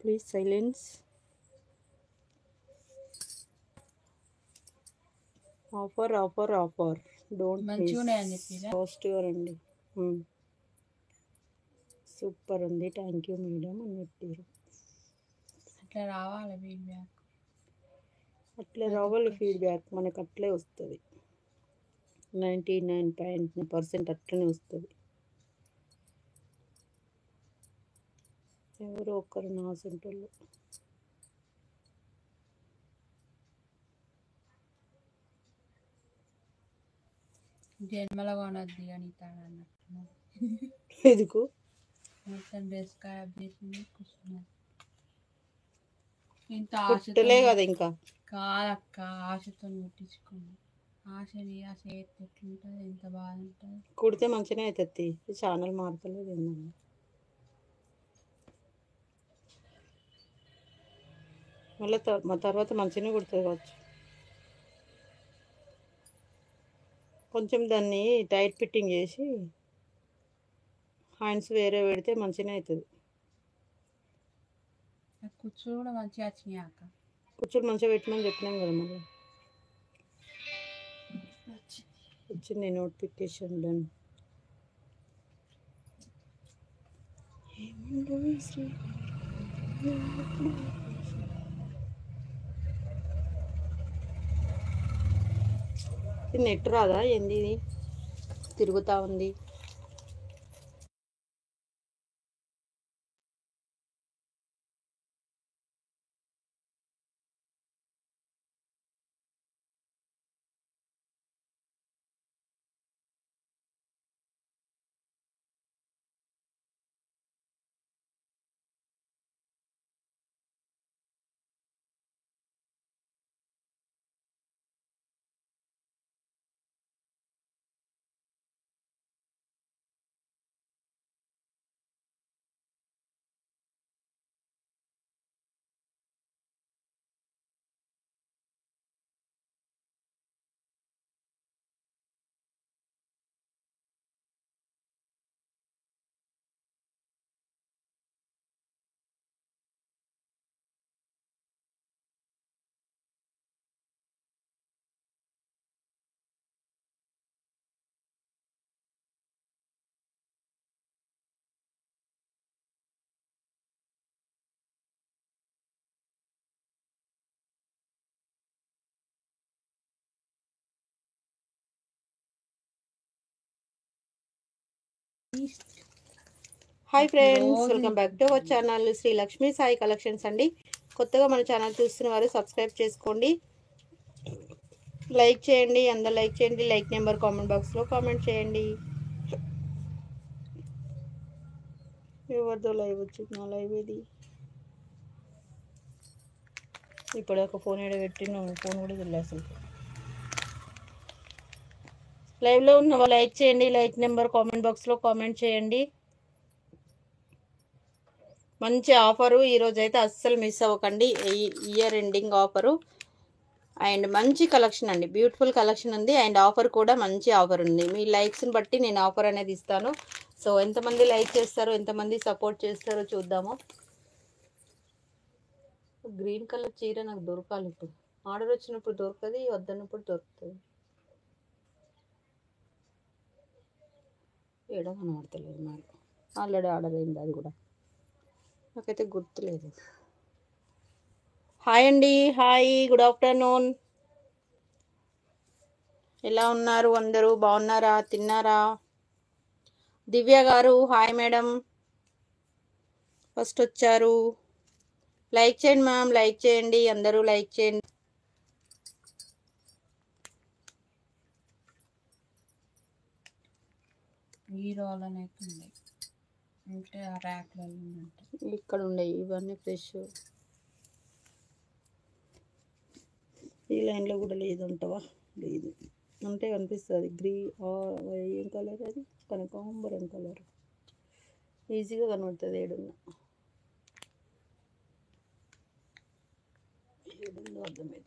Please silence. Offer offer offer, don't miss. పాజిటివ్గా రండి. Super ఉంది, థ్యాంక్ యూ మేడం అని పెట్టారు. అట్లా రావాలి ఫీడ్బ్యాక్. అట్లే రావాలి ఫీడ్బ్యాక్, మనకు అట్లే వస్తుంది. 99.9% అట్లనే వస్తుంది. ఎవరో ఒకరు నా సొంటోళ్ళు. జన్మలో కొనద్ది అని అన్నట్టు. ఎందుకు మొత్తం డ్రెస్ ఖరాబ్ చేసింది కూర్చున్నది. ఇంత కుట్టలే కదా ఇంకా. కాదక్క, ఆశతో ముట్టించుకుంది. ఆశని ఆశ ఎట్లుంటుంది, ఎంత బాధ ఉంటుంది. కుడితే మంచిగానే అవుతుంది. ఛానల్ మారుతలేదు ఏంటన్నా. మళ్ళీ మా తర్వాత మంచిగానే కుడుతుంది కావచ్చు. కొంచెం దాన్ని టైట్ ఫిట్టింగ్ చేసి హ్యాండ్స్ వేరే పెడితే మంచిగానే అవుతుంది. కుర్చీలు కూడా మంచిగా వచ్చినాయి అక్క. కుర్చీలు మంచిగా పెట్టమని చెప్పినాం కదా. మళ్ళీ వచ్చింది నోటిఫికేషన్. డన్. నెట్ రాదా ఏంది, ఇది తిరుగుతూ ఉంది. Hi friends, welcome back to our channel Sri Lakshmi Sai collections అండి. కొత్తగా మన ఛానల్ చూస్తున్న వారు సబ్స్క్రైబ్ చేసుకోండి, లైక్ చేయండి. అందరూ లైక్ చేయండి. లైక్ నెంబర్ కామెంట్ బాక్స్లో కామెంట్ చేయండి. ఎవరిదో లైవ్ వచ్చింది, నా లైవ్ ఇది. ఇప్పుడు ఒక ఫోన్ ఏడ పెట్టిన ఫోన్ కూడా తెలియదు అసలు. లైవ్లో ఉన్న వాళ్ళు లైక్ చేయండి. లైక్ నెంబర్ కామెంట్ బాక్స్లో కామెంట్ చేయండి. మంచి ఆఫరు ఈరోజు అయితే అస్సలు మిస్ అవ్వకండి. ఇయర్ ఎండింగ్ ఆఫరు అండ్ మంచి కలెక్షన్ అండి. బ్యూటిఫుల్ కలెక్షన్ ఉంది అండ్ ఆఫర్ కూడా మంచి ఆఫర్ ఉంది. మీ లైక్స్ని బట్టి నేను ఆఫర్ అనేది ఇస్తాను. సో ఎంతమంది లైక్ చేస్తారో, ఎంతమంది సపోర్ట్ చేస్తారో చూద్దాము. గ్రీన్ కలర్ చీర నాకు దొరకాలి. ఇప్పుడు ఆర్డర్ వచ్చినప్పుడు దొరకదు, వద్దన్నప్పుడు దొరుకుతుంది. ఏడో కనబడతలేదు మరి. ఆల్రెడీ ఆర్డర్ అయింది, అది కూడా నాకైతే గుర్తులేదు. హాయ్ అండి, హాయ్, గుడ్ ఆఫ్టర్నూన్. ఎలా ఉన్నారు అందరూ? బాగున్నారా? తిన్నారా? దివ్య గారు హాయ్ మేడం, ఫస్ట్ వచ్చారు. లైక్ చేయండి మ్యామ్, లైక్ చేయండి, అందరూ లైక్ చేయండి. ఇక్కడ ఉన్నాయి ఇవన్నీ ఫ్రెష్. ఈ లైన్లో కూడా లేదంటవా? లేదు అంటే కనిపిస్తుంది. ఏం కలర్ అది? కనకాంబరం కలర్. ఈజీగా కనబడుతుంది. ఏడుందో అర్థమైంది.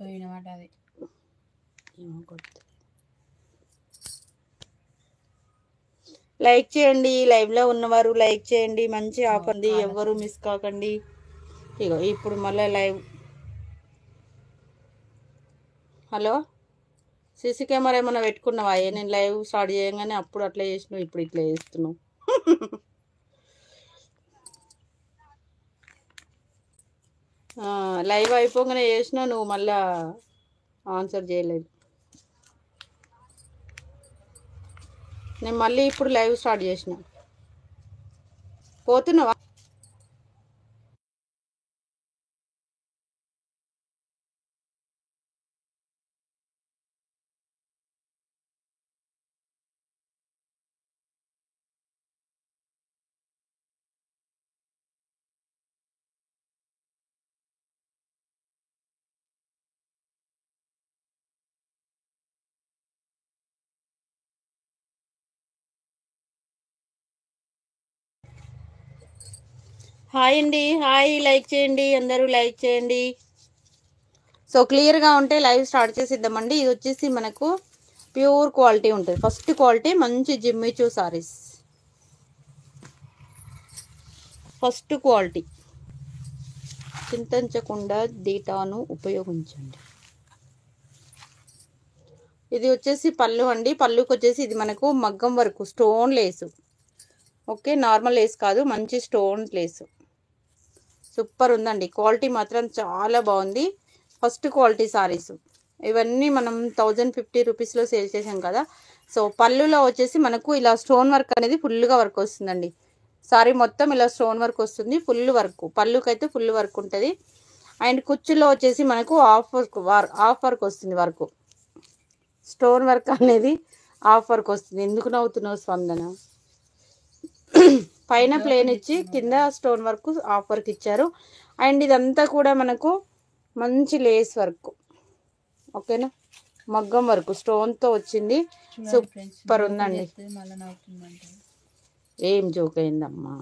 లైక్ చేయండి, లైవ్లో ఉన్నవారు లైక్ చేయండి. మంచి ఆఫర్ ఉంది, ఎవరు మిస్ కాకండి. ఇగో ఇప్పుడు మళ్ళీ లైవ్. హలో, సీసీ కెమెరా ఏమైనా పెట్టుకున్నావా? నేను లైవ్ స్టార్ట్ చేయగానే అప్పుడు అట్లా చేసినావు, ఇప్పుడు ఇట్లా చేస్తున్నావు. లైవ్ అయిపోగానే చేసినావు, నువ్వు మళ్ళా ఆన్సర్ చేయలేదు. నేను మళ్ళీ ఇప్పుడు లైవ్ స్టార్ట్ చేసిన. పోతున్నావా? హాయ్ అండి, హాయ్. లైక్ చేయండి, అందరూ లైక్ చేయండి. సో క్లియర్గా ఉంటే లైవ్ స్టార్ట్ చేసిద్దామండి. ఇది వచ్చేసి మనకు ప్యూర్ క్వాలిటీ ఉంటుంది. ఫస్ట్ క్వాలిటీ మంచి జిమ్మిచూ సారీస్. First quality. చింతించకుండా డేటాను ఉపయోగించండి. ఇది వచ్చేసి పళ్ళు అండి. పళ్ళుకి వచ్చేసి ఇది మనకు మగ్గం వరకు stone lace. Okay, normal lace కాదు, మంచి స్టోన్ లేసు. సూపర్ ఉందండి, క్వాలిటీ మాత్రం చాలా బాగుంది. ఫస్ట్ క్వాలిటీ సారీస్ ఇవన్నీ మనం 1050 రూపీస్లో సేల్ చేసాం కదా. సో పళ్ళులో వచ్చేసి మనకు ఇలా స్టోన్ వర్క్ అనేది ఫుల్గా వర్క్ వస్తుందండి. సారీ మొత్తం ఇలా స్టోన్ వర్క్ వస్తుంది, ఫుల్ వర్క్. పళ్ళుకైతే ఫుల్ వర్క్ ఉంటుంది. అండ్ కుచ్చులో వచ్చేసి మనకు హాఫ్ వర్క్ వస్తుంది. వర్క్ స్టోన్ వర్క్ అనేది హాఫ్ వర్క్ వస్తుంది. ఎందుకు నవ్వుతున్నావు స్పందన? పైన ప్లేన్ ఇచ్చి కింద స్టోన్ వర్క్ హాఫ్ వర్క్ ఇచ్చారు. అండ్ ఇదంతా కూడా మనకు మంచి లేస్ వర్క్. ఓకేనా, మగ్గం వర్క్ స్టోన్తో వచ్చింది. సూపర్ ఉందండి. ఏం జోక్ అయిందమ్మా.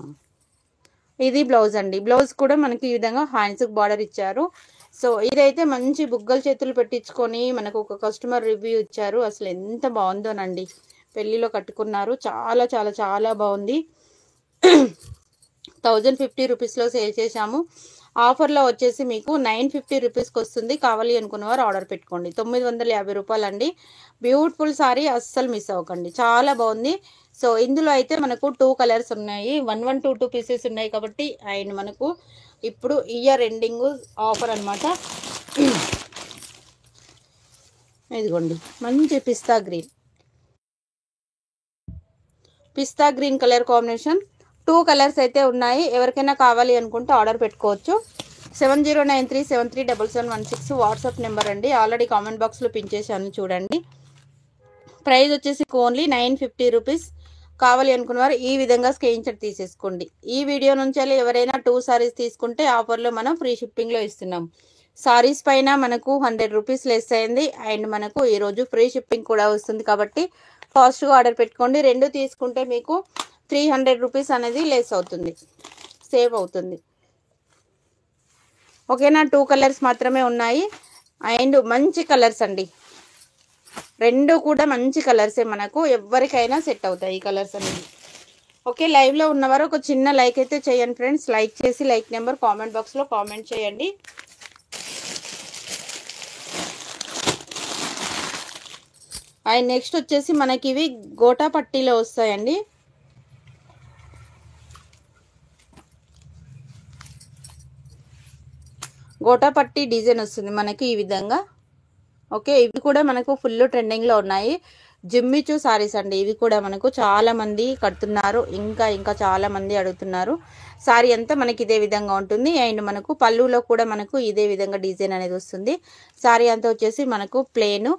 ఇది బ్లౌజ్ అండి. బ్లౌజ్ కూడా మనకి ఈ విధంగా హ్యాండ్స్కి బార్డర్ ఇచ్చారు. సో ఇదైతే మంచి బుగ్గల చేతులు పెట్టించుకొని మనకు ఒక కస్టమర్ రివ్యూ ఇచ్చారు. అసలు ఎంత బాగుందోనండి, పెళ్ళిలో కట్టుకున్నారు. చాలా చాలా చాలా బాగుంది. 1050 రూపీస్లో సేల్ చేశాము. ఆఫర్లో వచ్చేసి మీకు 950 రూపీస్కి వస్తుంది. కావాలి అనుకున్న వారు ఆర్డర్ పెట్టుకోండి. 950 రూపాయలు అండి. బ్యూటిఫుల్ సారీ, అస్సలు మిస్ అవ్వకండి, చాలా బాగుంది. సో ఇందులో అయితే మనకు 2 కలర్స్ ఉన్నాయి. 1122 పీసెస్ ఉన్నాయి కాబట్టి. అండ్ మనకు ఇప్పుడు ఇయర్ ఎండింగ్ ఆఫర్ అనమాట. ఇదిగోండి, మంచి పిస్తా గ్రీన్ కలర్ కాంబినేషన్. 2 కలర్స్ అయితే ఉన్నాయి. ఎవరికైనా కావాలి అనుకుంటే ఆర్డర్ పెట్టుకోవచ్చు. 7093737716 వాట్సాప్ నెంబర్ అండి. ఆల్రెడీ కామెంట్ బాక్స్లో పిన్ చేశాను, చూడండి. ప్రైస్ వచ్చేసి ఓన్లీ 950 రూపీస్. కావాలి అనుకున్నవారు ఈ విధంగా స్క్రీన్ షాట్ తీసేసుకోండి. ఈ వీడియో నుంచి ఎవరైనా 2 సారీస్ తీసుకుంటే ఆఫర్లో మనం ఫ్రీ షిప్పింగ్లో ఇస్తున్నాం. సారీస్ పైన మనకు 100 రూపీస్ లెస్ అయింది. అండ్ మనకు ఈరోజు ఫ్రీ షిప్పింగ్ కూడా వస్తుంది కాబట్టి ఫాస్ట్గా ఆర్డర్ పెట్టుకోండి. 2 తీసుకుంటే మీకు 300 రూపీస్ అనేది లెస్ అవుతుంది, సేవ్ అవుతుంది. ఓకేనా, 2 కలర్స్ మాత్రమే ఉన్నాయి. అండ్ మంచి కలర్స్ అండి, 2 కూడా మంచి కలర్సే. మనకు ఎవరికైనా సెట్ అవుతాయి ఈ కలర్స్ అనేది. ఓకే, లైవ్లో ఉన్నవారు ఒక చిన్న లైక్ అయితే చేయండి ఫ్రెండ్స్. లైక్ చేసి లైక్ నెంబర్ కామెంట్ బాక్స్లో కామెంట్ చేయండి. అండ్ నెక్స్ట్ వచ్చేసి మనకి ఇవి గోటా పట్టీలో వస్తాయండి. గోటా పట్టీ డిజైన్ వస్తుంది మనకి ఈ విధంగా. ఓకే, ఇవి కూడా మనకు ఫుల్ ట్రెండింగ్లో ఉన్నాయి. జిమ్మిచూ సారీస్ అండి. ఇవి కూడా మనకు చాలా మంది కడుతున్నారు, ఇంకా చాలా మంది అడుగుతున్నారు. సారీ అంతా మనకి ఇదే విధంగా ఉంటుంది. అండ్ మనకు పళ్ళులో కూడా మనకు ఇదే విధంగా డిజైన్ అనేది వస్తుంది. సారీ అంతా వచ్చేసి మనకు ప్లేన్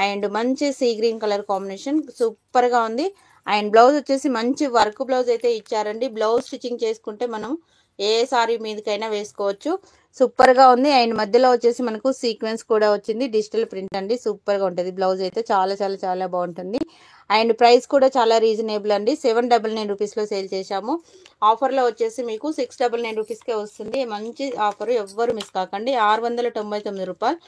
అండ్ మంచి సీ గ్రీన్ కలర్ కాంబినేషన్, సూపర్గా ఉంది. అండ్ బ్లౌజ్ వచ్చేసి మంచి వర్క్ బ్లౌజ్ అయితే ఇచ్చారండి. బ్లౌజ్ స్టిచ్చింగ్ చేసుకుంటే మనం ఏ సారీ మీదకైనా వేసుకోవచ్చు, సూపర్గా ఉంది. అండ్ మధ్యలో వచ్చేసి మనకు సీక్వెన్స్ కూడా వచ్చింది, డిజిటల్ ప్రింట్ అండి. సూపర్గా ఉంటుంది. బ్లౌజ్ అయితే చాలా చాలా చాలా బాగుంటుంది. అండ్ ప్రైస్ కూడా చాలా రీజనబుల్ అండి. 799 రూపీస్లో సేల్ చేశాము. ఆఫర్లో వచ్చేసి మీకు 699 రూపీస్కే వస్తుంది. మంచి ఆఫర్, ఎవ్వరు మిస్ కాకండి. 699 రూపాయలు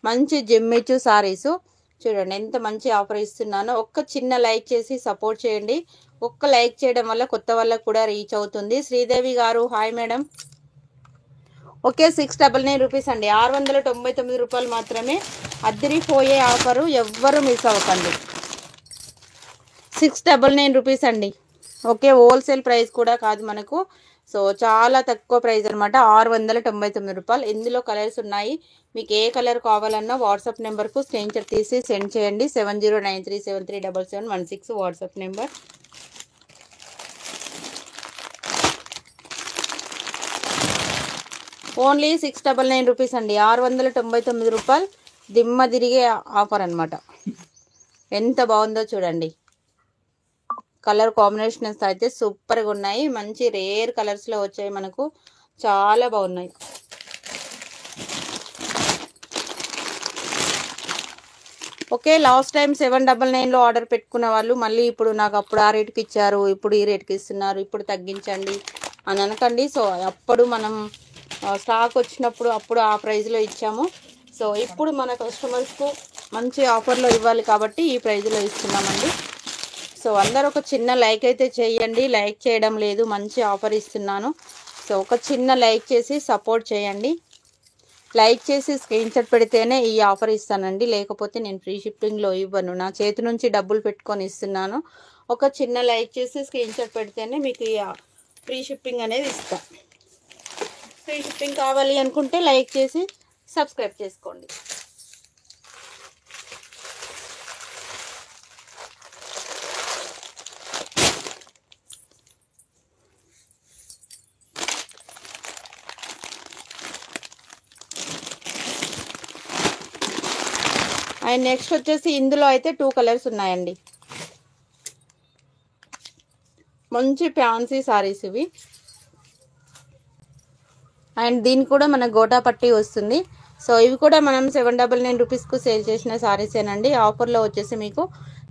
మంచి జిమ్మిచూ సారీసు. చూడండి ఎంత మంచి ఆఫర్ ఇస్తున్నానో. ఒక్క చిన్న లైక్ చేసి సపోర్ట్ చేయండి. ఒక్క లైక్ చేయడం వల్ల కొత్త వాళ్ళకు కూడా రీచ్ అవుతుంది. శ్రీదేవి గారు హాయ్ మేడం. ఓకే 699 రూపీస్ అండి, 699 రూపాయలు మాత్రమే. అద్దరిపోయే ఆఫరు, ఎవ్వరు మిస్ అవ్వకండి. 699 రూపీస్ అండి. ఓకే, హోల్సేల్ ప్రైస్ కూడా కాదు మనకు, సో చాలా తక్కువ ప్రైస్ అనమాట, 699 రూపాయలు. ఇందులో కలర్స్ ఉన్నాయి, మీకు ఏ కలర్ కావాలన్నా వాట్సాప్ నెంబర్కు స్క్రీన్ షాట్ తీసి సెండ్ చేయండి. 7093737716 వాట్సాప్ నెంబర్. ఓన్లీ 699 రూపీస్ అండి, 699 రూపాయలు. దిమ్మ తిరిగే ఆఫర్ అనమాట. ఎంత బాగుందో చూడండి. కలర్ కాంబినేషన్స్ అయితే సూపర్గా ఉన్నాయి, మంచి రేర్ కలర్స్లో వచ్చాయి మనకు, చాలా బాగున్నాయి. ఓకే, లాస్ట్ టైం 799లో ఆర్డర్ పెట్టుకున్న వాళ్ళు మళ్ళీ ఇప్పుడు నాకు అప్పుడు ఆ రేట్కి ఇచ్చారు, ఇప్పుడు ఈ రేట్కి ఇస్తున్నారు, ఇప్పుడు తగ్గించండి అని అనకండి. సో అప్పుడు మనం స్టాక్ వచ్చినప్పుడు అప్పుడు ఆ ప్రైస్లో ఇచ్చాము. సో ఇప్పుడు మన కస్టమర్స్కు మంచి ఆఫర్లో ఇవ్వాలి కాబట్టి ఈ ప్రైస్లో ఇస్తున్నామండి. సో అందరూ ఒక చిన్న లైక్ అయితే చేయండి, లైక్ చేయడం లేదు, మంచి ఆఫర్ ఇస్తున్నాను. సో ఒక చిన్న లైక్ చేసి సపోర్ట్ చేయండి. లైక్ చేసి స్క్రీన్ షాట్ పెడితేనే ఈ ఆఫర్ ఇస్తానండి, లేకపోతే నేను ఫ్రీ షిప్పింగ్లో ఇవ్వను, నా చేతి నుంచి డబ్బులు పెట్టుకొని ఇస్తున్నాను. ఒక చిన్న లైక్ చేసి స్క్రీన్ షాట్ పెడితేనే మీకు ఈ ఫ్రీ షిప్పింగ్ అనేది ఇస్తాను. ఫ్రీ షిప్పింగ్ కావాలి అనుకుంటే లైక్ చేసి సబ్స్క్రైబ్ చేసుకోండి. అండ్ నెక్స్ట్ వచ్చేసి ఇందులో అయితే 2 కలర్స్ ఉన్నాయండి, మంచి ఫ్యాన్సీ సారీస్ ఇవి. అండ్ దీనికి కూడా మన గోటా పట్టి వస్తుంది. సో ఇవి కూడా మనం 799 రూపీస్కు సేల్ చేసిన సారీసేనండి. ఆఫర్లో వచ్చేసి మీకు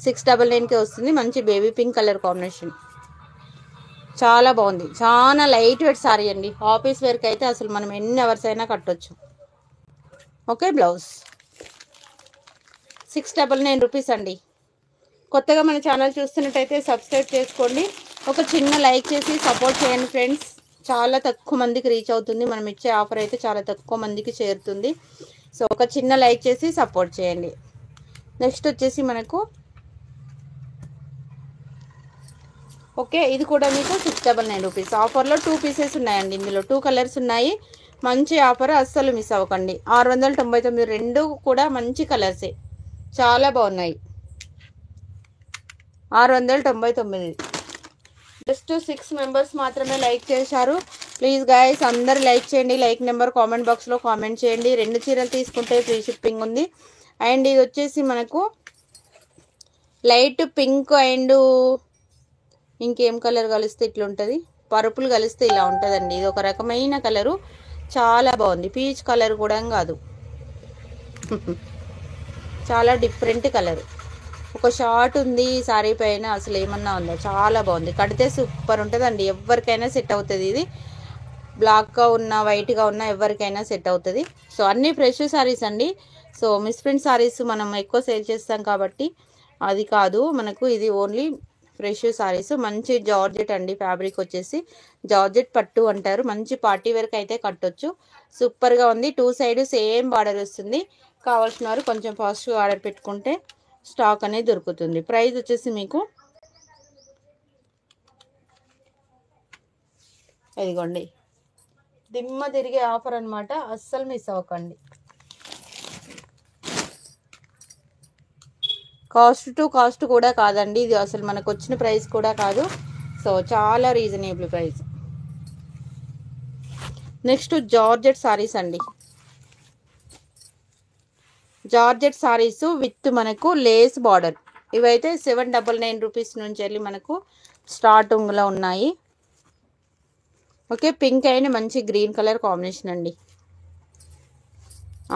699కే వస్తుంది. మంచి బేబీ పింక్ కలర్ కాంబినేషన్, చాలా బాగుంది. చాలా లైట్ వెయిట్ సారీ అండి, ఆఫీస్ వేర్కి అయితే అసలు మనం ఎన్ని అవర్స్ అయినా కట్టొచ్చు. ఓకే, బ్లౌజ్ 699 రూపీస్ అండి. కొత్తగా మన ఛానల్ చూస్తున్నట్టయితే సబ్స్క్రైబ్ చేసుకోండి, ఒక చిన్న లైక్ చేసి సపోర్ట్ చేయండి ఫ్రెండ్స్. చాలా తక్కువ మందికి రీచ్ అవుతుంది, మనం ఇచ్చే ఆఫర్ అయితే చాలా తక్కువ మందికి చేరుతుంది. సో ఒక చిన్న లైక్ చేసి సపోర్ట్ చేయండి. నెక్స్ట్ వచ్చేసి మనకు ఓకే, ఇది కూడా మీకు 699 రూపీస్. ఆఫర్లో 2 పీసెస్ ఉన్నాయండి, ఇందులో 2 కలర్స్ ఉన్నాయి. మంచి ఆఫర్, అస్సలు మిస్ అవ్వకండి. 699, రెండు కూడా మంచి కలర్సే, చాలా బాగున్నాయి. 699. జస్ట్ 6 మెంబర్స్ మాత్రమే లైక్ చేశారు. ప్లీజ్ గైస్ అందరు లైక్ చేయండి, లైక్ నెంబర్ కామెంట్ బాక్స్లో కామెంట్ చేయండి. 2 చీరలు తీసుకుంటే ఫ్రీ షిప్పింగ్ ఉంది. అండ్ ఇది వచ్చేసి మనకు లైట్ పింక్ అండ్ ఇంకేం కలర్ కలిస్తే ఇట్లా ఉంటుంది, పర్పుల్ కలిస్తే ఇలా ఉంటుందండి. ఇది ఒక రకమైన కలరు, చాలా బాగుంది. పీచ్ కలర్ కూడా కాదు, చాలా డిఫరెంట్ కలర్. ఒక షార్ట్ ఉంది ఈ సారీ పైన, అసలు ఏమన్నా ఉందా, చాలా బాగుంది. కడితే సూపర్ ఉంటుందండి, ఎవరికైనా సెట్ అవుతుంది. ఇది బ్లాక్గా ఉన్న వైట్గా ఉన్న ఎవరికైనా సెట్ అవుతుంది. సో అన్నీ ఫ్రెష్ సారీస్ అండి. సో మిస్ప్రింట్ సారీస్ మనం ఎక్కువ సేల్ చేస్తాం కాబట్టి అది కాదు మనకు, ఇది ఓన్లీ ఫ్రెష్ సారీస్. మంచి జార్జెట్ అండి, ఫ్యాబ్రిక్ వచ్చేసి జార్జెట్ పట్టు అంటారు. మంచి పార్టీ వేర్కి అయితే కట్టొచ్చు, సూపర్గా ఉంది. 2 సైడ్ సేమ్ బార్డర్ వస్తుంది. కావాల్సిన వారు కొంచెం ఫాస్ట్గా ఆర్డర్ పెట్టుకుంటే స్టాక్ అనేది దొరుకుతుంది. ప్రైస్ వచ్చేసి మీకు ఇదిగోండి, దిమ్మ తిరిగే ఆఫర్ అనమాట, అస్సలు మిస్ అవ్వకండి. కాస్ట్ కూడా కాదండి, ఇది అసలు మనకు వచ్చిన ప్రైస్ కూడా కాదు. సో చాలా reasonable price. Next georgette saris అండి, జార్జెట్ సారీస్ విత్ మనకు లేస్ బార్డర్. ఇవైతే 799 రూపీస్ నుంచి వెళ్ళి మనకు స్టార్టింగ్లో ఉన్నాయి. ఓకే, పింక్ అయిన మంచి గ్రీన్ కలర్ కాంబినేషన్ అండి.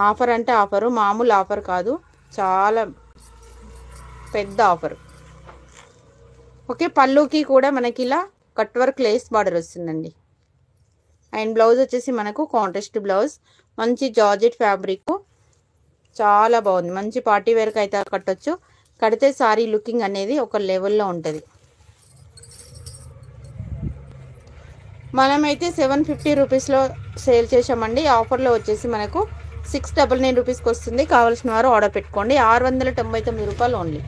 ఆఫర్ అంటే ఆఫరు, మామూలు ఆఫర్ కాదు, చాలా పెద్ద ఆఫర్. ఓకే, పళ్ళుకి కూడా మనకి ఇలా కట్ వర్క్ లేస్ బార్డర్ వస్తుందండి. అండ్ బ్లౌజ్ వచ్చేసి మనకు కాంట్రాస్ట్ బ్లౌజ్, మంచి జార్జెట్ ఫ్యాబ్రిక్, చాలా బాగుంది. మంచి పార్టీ వేర్కి అయితే కట్టొచ్చు, కడితే సారీ లుకింగ్ అనేది ఒక లెవెల్లో ఉంటుంది. మనమైతే 750 రూపీస్లో సేల్ చేసామండి. ఆఫర్లో వచ్చేసి మనకు 699 రూపీస్కి వస్తుంది. కావాల్సిన వారు ఆర్డర్ పెట్టుకోండి. 699 రూపాయలు ఓన్లీ.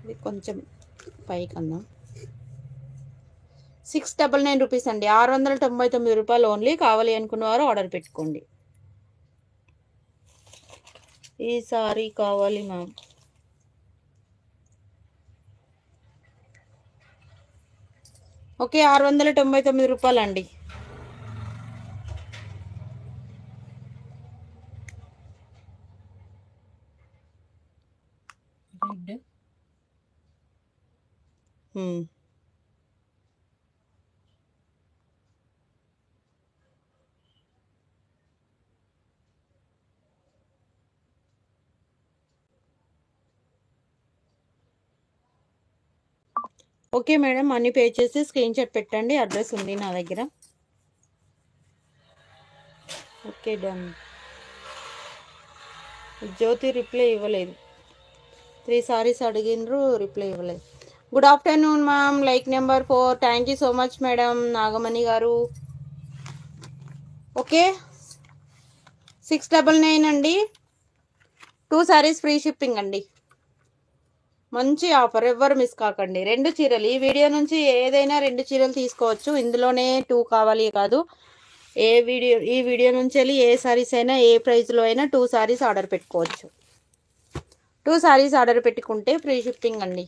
ఇది కొంచెం పైకన్నా 699 రూపీస్ అండి. 699 రూపాయలు ఓన్లీ. కావాలి అనుకున్న వారు ఆర్డర్ పెట్టుకోండి. ఈ సారీ కావాలి మ్యామ్. ఓకే, 699 రూపాయలు అండి. Red okay madam, money pay చేసి స్క్రీన్ షాట్ పెట్టండి. అడ్రస్ ఉంది నా దగ్గర. Okay done. జ్యోతి రిప్లై ఇవ్వలేదు. 3 సారీస్ అడిగినరు, రిప్లై ఇవ్వలేదు. Good afternoon ma'am. Like number 4. Thank you so much madam Nagamani garu. Okay, 699 అండి. 2 సారీస్ ఫ్రీ షిప్పింగ్ అండి. మంచి ఆఫర్, ఎవ్వరు మిస్ కాకండి. 2 చీరలు, ఈ వీడియో నుంచి ఏదైనా 2 చీరలు తీసుకోవచ్చు. ఇందులోనే 2 కావాలి కాదు. ఈ వీడియో నుంచి వెళ్ళి ఏ సారీస్ అయినా ఏ ప్రైస్లో అయినా 2 సారీస్ ఆర్డర్ పెట్టుకోవచ్చు. 2 సారీస్ ఆర్డర్ పెట్టుకుంటే ఫ్రీ షిప్పింగ్ అండి.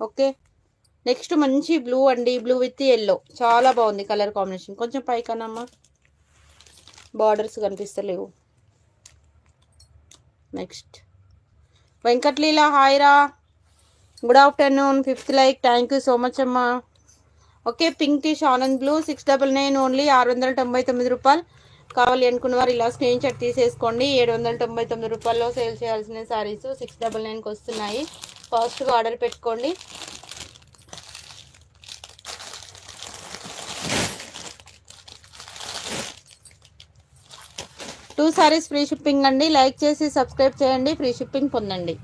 ఓకే, నెక్స్ట్ మంచి బ్లూ అండి. బ్లూ విత్ ఎల్లో, చాలా బాగుంది కలర్ కాంబినేషన్. కొంచెం పైకనమ్మా, బార్డర్స్ కనిపిస్తలేవు. నెక్స్ట్ వెంకట్లీల, హాయ్ రా. Good afternoon. 5th like. Thank you so much అమ్మా. Okay, pinkish and blue 699 only. 699 రూపాయలు. కావాలి అనుకున్న వారు ఇలా స్క్రీన్ షాట్ తీసేసుకోండి. 799 రూపాయల్లో సేల్ చేయాల్సిన శారీస్ 699కి వస్తున్నాయి. ఫాస్ట్గా ఆర్డర్ పెట్టుకోండి. టూ సారీస్ ఫ్రీ షిప్పింగ్ అండి. లైక్ చేసి సబ్స్క్రైబ్ చేయండి, ఫ్రీ షిప్పింగ్ పొందండి.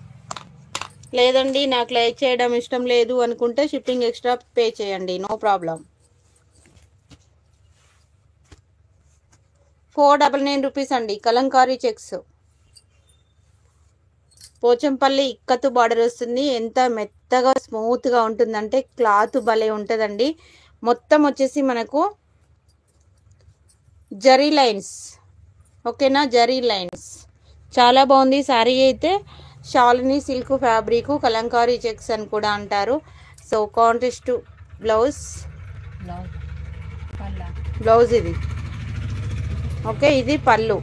లేదండి నాకు లైక్ చేయడం ఇష్టం లేదు అనుకుంటే షిప్పింగ్ ఎక్స్ట్రా పే చేయండి, నో ప్రాబ్లం. 499 రూపీస్ అండి. కలంకారీ చెక్స్, పోచంపల్లి ఇక్కత్తు బార్డర్ వస్తుంది. ఎంత మెత్తగా స్మూత్గా ఉంటుందంటే క్లాత్ భలే ఉంటుందండి. మొత్తం వచ్చేసి మనకు జరీ లైన్స్, ఓకేనా, జరీ లైన్స్ చాలా బాగుంది శారీ అయితే. Shalini silk fabric, Kalamkari checks అని కూడా అంటారు. సో కాంట్రాస్ట్ బ్లౌజ్ ఇది. ఓకే, ఇది పళ్ళు,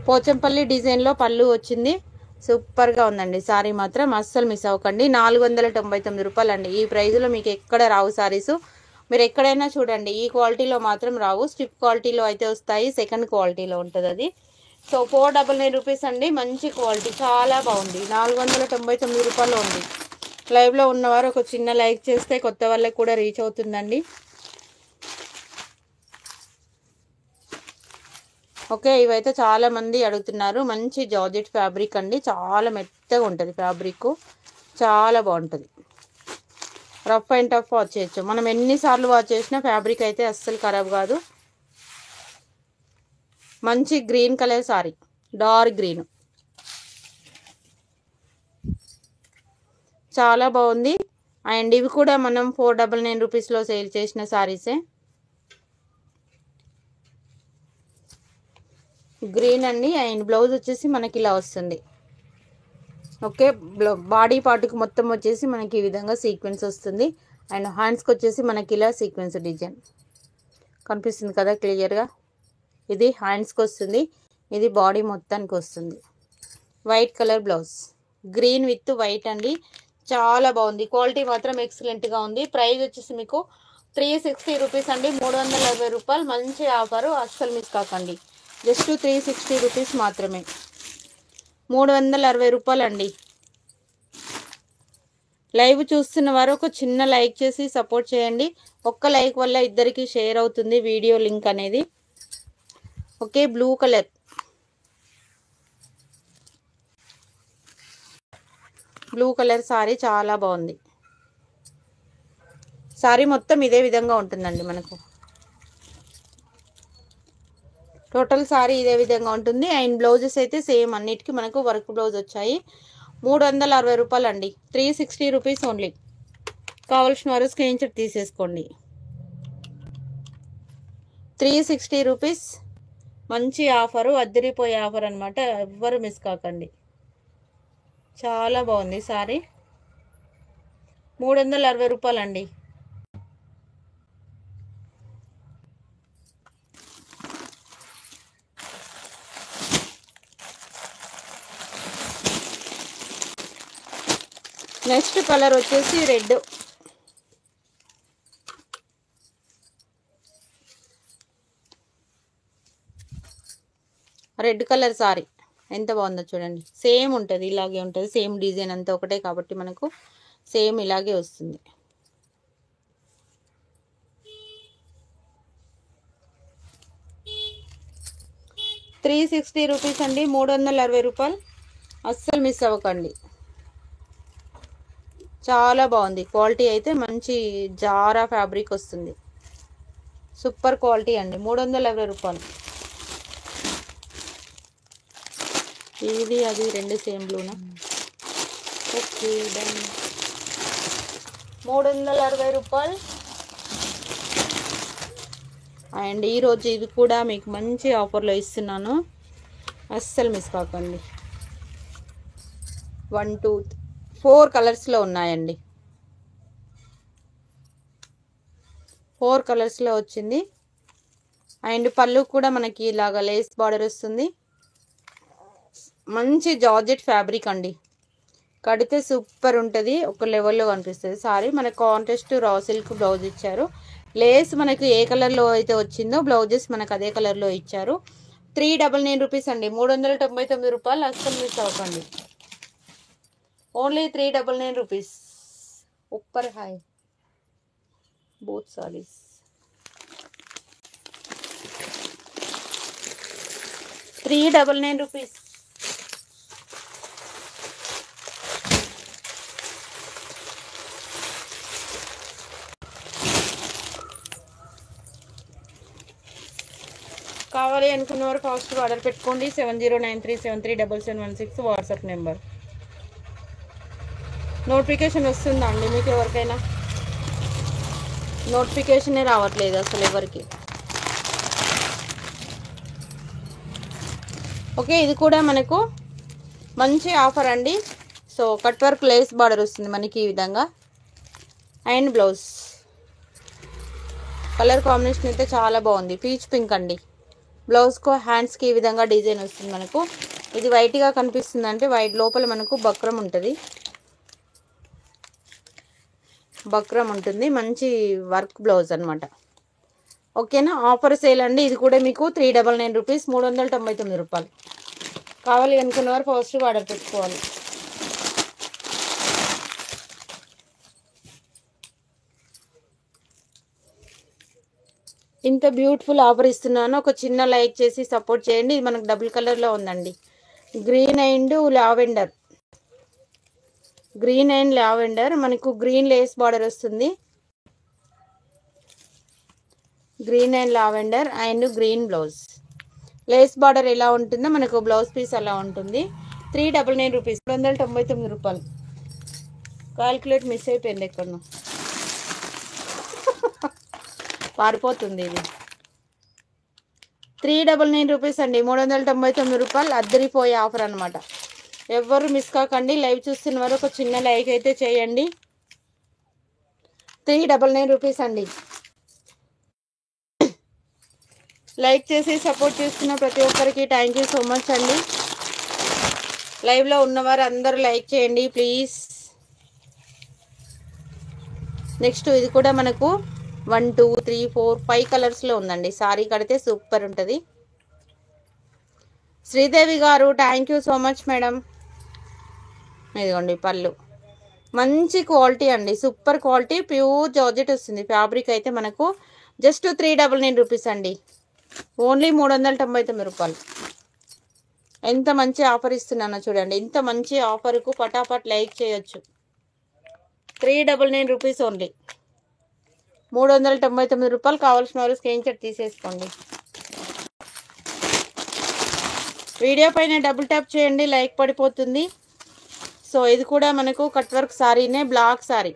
పోచంపల్లి డిజైన్లో పళ్ళు వచ్చింది. సూపర్గా ఉందండి శారీ మాత్రం, అస్సలు మిస్ అవ్వకండి. 499 రూపాయలు అండి. ఈ ప్రైస్లో మీకు ఎక్కడ రావు శారీస్. మీరు ఎక్కడైనా చూడండి, ఈ క్వాలిటీలో మాత్రం రావు. స్టిప్ క్వాలిటీలో అయితే వస్తాయి, సెకండ్ క్వాలిటీలో ఉంటుంది అది. సో 499 రూపీస్ అండి. మంచి క్వాలిటీ, చాలా బాగుంది. 499 రూపాయలు ఉంది. లైవ్లో ఉన్నవారు ఒక చిన్న లైక్ చేస్తే కొత్త వాళ్ళకి కూడా రీచ్ అవుతుందండి. ఓకే, ఇవైతే చాలా మంది అడుగుతున్నారు. మంచి జార్జెట్ ఫ్యాబ్రిక్ అండి, చాలా మెత్తగా ఉంటుంది ఫ్యాబ్రిక్, చాలా బాగుంటుంది. రఫ్ అండ్ టఫ్ వాష్ చేయొచ్చు. మనం ఎన్నిసార్లు వాష్ చేసినా ఫ్యాబ్రిక్ అయితే అస్సలు ఖరాబ్ కాదు. మంచి green colour sorry, dark green, చాలా బాగుంది. అండ్ ఇవి కూడా మనం 499 రూపీస్లో సేల్ చేసిన సారీసే. గ్రీన్ అండి. అండ్ బ్లౌజ్ వచ్చేసి మనకి ఇలా వస్తుంది. ఓకే, బాడీ పార్ట్కి మొత్తం వచ్చేసి మనకి ఈ విధంగా సీక్వెన్స్ వస్తుంది. అండ్ హ్యాండ్స్కి వచ్చేసి మనకి ఇలా సీక్వెన్స్ డిజైన్ కనిపిస్తుంది కదా క్లియర్గా. ఇది హ్యాండ్స్కి వస్తుంది, ఇది బాడీ మొత్తానికి వస్తుంది. White colour blouse, green with white అండి, చాలా బాగుంది. క్వాలిటీ మాత్రం ఎక్సలెంట్గా ఉంది. ప్రైస్ వచ్చేసి మీకు 360 రూపీస్ అండి. 340 రూపాయలు. మంచి ఆఫరు, అస్సలు మిస్ కాకండి. జస్ట్ 360 రూపీస్ మాత్రమే. 360 రూపాయలు అండి. లైవ్ చూస్తున్న వారు ఒక చిన్న లైక్ చేసి సపోర్ట్ చేయండి. ఒక్క లైక్ వల్ల ఇద్దరికి షేర్ అవుతుంది వీడియో లింక్ అనేది. Okay, blue colour, blue colour sorry చాలా బాగుంది. సారీ మొత్తం ఇదే విధంగా ఉంటుందండి మనకు. టోటల్ సారీ ఇదే విధంగా ఉంటుంది. అండ్ బ్లౌజెస్ అయితే సేమ్ అన్నిటికీ మనకు వర్క్ బ్లౌజ్ వచ్చాయి. 360 రూపాయలు అండి. 360 రూపీస్ ఓన్లీ. కావాల్సిన వారు స్క్రీన్ షాట్ తీసేసుకోండి. 360 రూపీస్. మంచి ఆఫరు, అద్దరిపోయే ఆఫర్ అనమాట. ఎవ్వరు మిస్ కాకండి. చాలా బాగుంది సారీ. 360 రూపాయలు అండి. నెక్స్ట్ కలర్ వచ్చేసి రెడ్. రెడ్ కలర్ సారీ ఎంత బాగుందో చూడండి. సేమ్ ఉంటుంది, ఇలాగే ఉంటుంది. సేమ్ డిజైన్ అంతా ఒకటే కాబట్టి మనకు సేమ్ ఇలాగే వస్తుంది. ₹360 అండి. 360 రూపాయలు. అస్సలు మిస్ అవ్వకండి. చాలా బాగుంది. క్వాలిటీ అయితే మంచి జారా ఫ్యాబ్రిక్ వస్తుంది. సూపర్ క్వాలిటీ అండి. 360 రూపాయలు. ఇది అది రెండు సేమ్ బ్లూనా? Okay done. 360 రూపాయలు. అండ్ ఈరోజు ఇది కూడా మీకు మంచి ఆఫర్లో ఇస్తున్నాను. అస్సలు మిస్ కాకండి. 1 2 4 కలర్స్లో ఉన్నాయండి. 4 కలర్స్లో వచ్చింది. అండ్ పళ్ళు కూడా మనకి ఇలాగా లేస్ బార్డర్ వస్తుంది. మంచి జార్జెట్ ఫ్యాబ్రిక్ అండి. కడితే సూపర్ ఉంటుంది. ఒక లెవెల్లో కనిపిస్తుంది సారీ. మనకు కాంట్రాస్ట్ రా సిల్క్ బ్లౌజ్ ఇచ్చారు. లేస్ మనకు ఏ కలర్లో అయితే వచ్చిందో బ్లౌజెస్ మనకు అదే కలర్లో ఇచ్చారు. 399 రూపీస్ అండి. 399 రూపాయలు. అస్సలు మిస్ అవ్వకండి. Only 399 rupees. ऊपर हाय बोथ साड़ीज. ₹399. కావాలి అనుకున్నవారు ఫాస్ట్ ఆర్డర్ పెట్టుకోండి. 7093737716 వాట్సాప్ నెంబర్. నోటిఫికేషన్ వస్తుందా అండి మీకు? ఎవరికైనా నోటిఫికేషనే రావట్లేదు అసలు ఎవరికి. ఓకే, ఇది కూడా మనకు మంచి ఆఫర్ అండి. So cut work lace border వస్తుంది మనకి ఈ విధంగా. అండ్ బ్లౌజ్ కలర్ కాంబినేషన్ అయితే చాలా బాగుంది. పీచ్ పింక్ అండి. బ్లౌజ్కు హ్యాండ్స్కి ఈ విధంగా డిజైన్ వస్తుంది మనకు. ఇది వైట్గా కనిపిస్తుంది అంటే వైట్ లోపల మనకు బక్రం ఉంటుంది. బక్రం ఉంటుంది. మంచి వర్క్ బ్లౌజ్ అనమాట. ఓకేనా? ఆఫర్ సేల్ అండి. ఇది కూడా మీకు 399 రూపీస్. 399 రూపాయలు. కావాలి అనుకున్నవారు ఫస్ట్ ఆర్డర్ పెట్టుకోవాలి. ఇంత బ్యూటిఫుల్ ఆఫర్ ఇస్తున్నాను. ఒక చిన్న లైక్ చేసి సపోర్ట్ చేయండి. ఇది మనకు డబుల్ కలర్లో ఉందండి. Green and lavender. Green and lavender మనకు గ్రీన్ లేస్ బార్డర్ వస్తుంది. Green and lavender and green blouse. Lay's border ఎలా ఉంటుందో మనకు బ్లౌజ్ పీస్ అలా ఉంటుంది. 399 రూపీస్. 399 రూపాయలు. కాల్కులేట్ మిస్ అయిపోయింది ఎక్కడో. పారిపోతుంది ఇది. 399 రూపీస్ అండి. 399 రూపాయలు. అద్దరిపోయే ఆఫర్ అనమాట. ఎవ్వరు మిస్ కాకండి. లైవ్ చూస్తున్న వారు ఒక చిన్న లైక్ అయితే చేయండి. 399 రూపీస్ అండి. లైక్ చేసి సపోర్ట్ చేస్తున్న ప్రతి ఒక్కరికి థ్యాంక్ యూ సో మచ్ అండి. లైవ్లో ఉన్నవారు అందరూ లైక్ చేయండి ప్లీజ్. నెక్స్ట్ ఇది కూడా మనకు 1 2 3 4 5 కలర్స్లో ఉందండి. సారీ కడితే సూపర్ ఉంటుంది. శ్రీదేవి గారు thank you so much madam. ఇదిగోండి పళ్ళు. మంచి క్వాలిటీ అండి. Super quality. ప్యూర్ జార్జెట్ వస్తుంది. ఫ్యాబ్రిక్ అయితే మనకు జస్ట్ 399 రూపీస్ అండి. ఓన్లీ 399 రూపాయలు. ఎంత మంచి ఆఫర్ ఇస్తున్నానో చూడండి. ఇంత మంచి ఆఫర్కు పటాపట్ లైక్ చేయొచ్చు. 399 రూపీస్ ఓన్లీ. 399 రూపాయలు. కావాల్సిన వారు స్క్రీన్ షాట్ తీసేసుకోండి. వీడియో పైన డబుల్ ట్యాప్ చేయండి, లైక్ పడిపోతుంది. సో ఇది కూడా మనకు కట్ వర్క్ సారీనే, బ్లాక్ సారీ.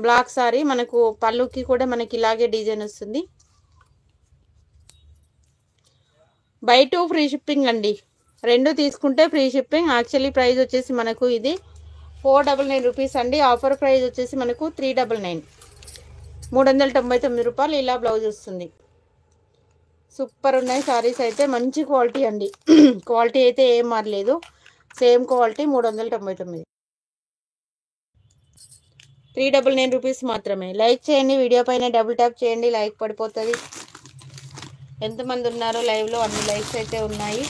బ్లాక్ సారీ మనకు పళ్ళుకి కూడా మనకి ఇలాగే డిజైన్ వస్తుంది. బై 2 ఫ్రీ షిప్పింగ్ అండి. 2 తీసుకుంటే ఫ్రీ షిప్పింగ్. యాక్చువల్లీ ప్రైస్ వచ్చేసి మనకు ఇది 499 రూపీస్ అండి. ఆఫర్ ప్రైస్ వచ్చేసి మనకు 399, 399 రూపాయలు. ఇలా బ్లౌజ్ వస్తుంది. సూపర్ ఉన్నాయి సారీస్ అయితే, మంచి క్వాలిటీ అండి. క్వాలిటీ అయితే ఏం మారలేదు, సేమ్ క్వాలిటీ. 399, 399 రూపీస్ మాత్రమే. లైక్ చేయండి, వీడియో పైన డబుల్ ట్యాప్ చేయండి, లైక్ పడిపోతుంది. ఎంతమంది ఉన్నారో లైవ్లో అన్ని లైక్స్ అయితే ఉన్నాయి.